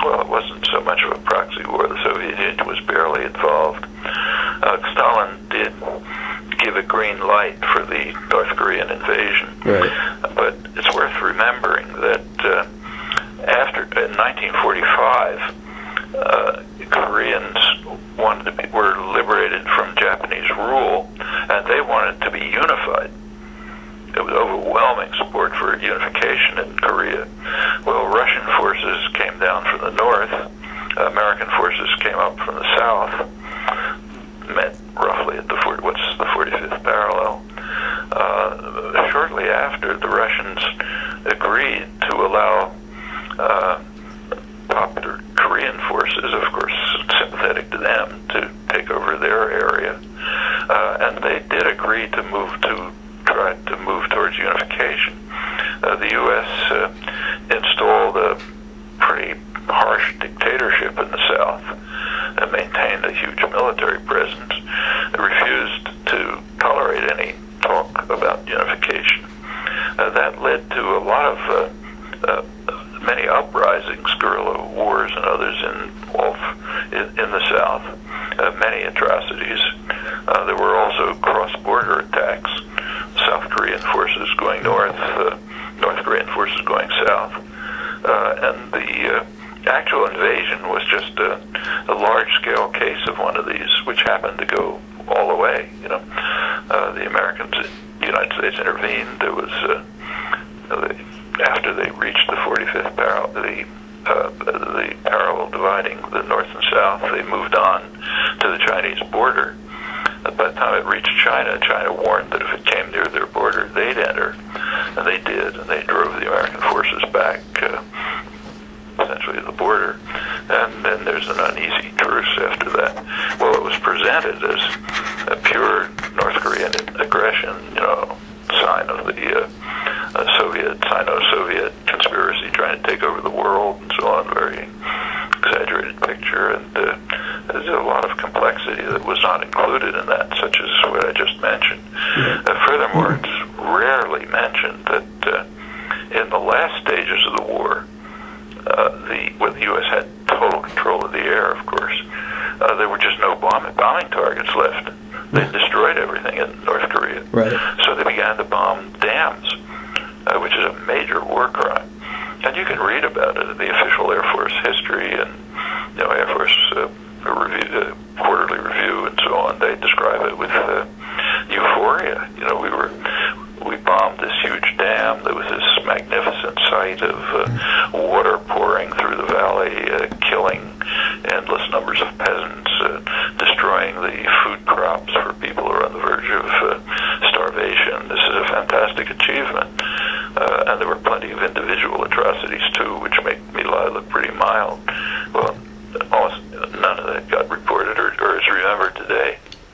well, it wasn't so much of a proxy war. The Soviet Union was barely involved. Stalin did give a green light for the North Korean invasion. Right. But it's worth remembering that in 1945, Koreans were liberated from Japanese rule, and they wanted to be unified. There was overwhelming support for unification in Korea. Well, Russian forces came down from the north, American forces came up from the south, met roughly at the 45th parallel. Shortly after, the Russians agreed to allow popular Korean forces, of course sympathetic to them, to take over their area, and they did agree to try to move towards unification. The U.S. installed a pretty harsh dictatorship in the South and maintained a huge military presence. It refused to tolerate any talk about unification. That led to a lot of many uprisings, guerrilla wars and others in the South, many atrocities. There were also cross-border attacks, South Korean forces going north, North Korean forces going south, and the actual invasion was just a large-scale case of one of these, which happened to go all the way. The United States intervened. There was after they reached the 45th parallel, the parallel dividing the north and south, they moved on to the Chinese border. By the time it reached China, China warned that if it came near their border, they'd enter, and they did, and they drove the American forces back, essentially to the border. And then there's an uneasy truce after that. Well, it was presented as a pure North Korean aggression, sign of the Sino-Soviet conspiracy trying to take over the world and so on, very exaggerated picture, and there's a lot of complexity that was not included in that, such as what I just mentioned. Furthermore, it's rarely mentioned that in the last stages of the war, when the U.S. had total control of the air, of course, there were just no bombing targets left. They destroyed everything in North Korea. Right. So they began to bomb dams, which is a major war crime. And you can read about it in the official Air Force history and Air Force quarterly review and so on. They describe it with euphoria. We bombed this huge dam. There was this magnificent sight of water pouring through the valley, killing endless numbers of peasants, destroying the food crops for people who are on the verge of starvation. This is a fantastic achievement. And there were plenty of individual atrocities, too, which make My Lai look pretty mild. Well, almost none of that got reported or is remembered.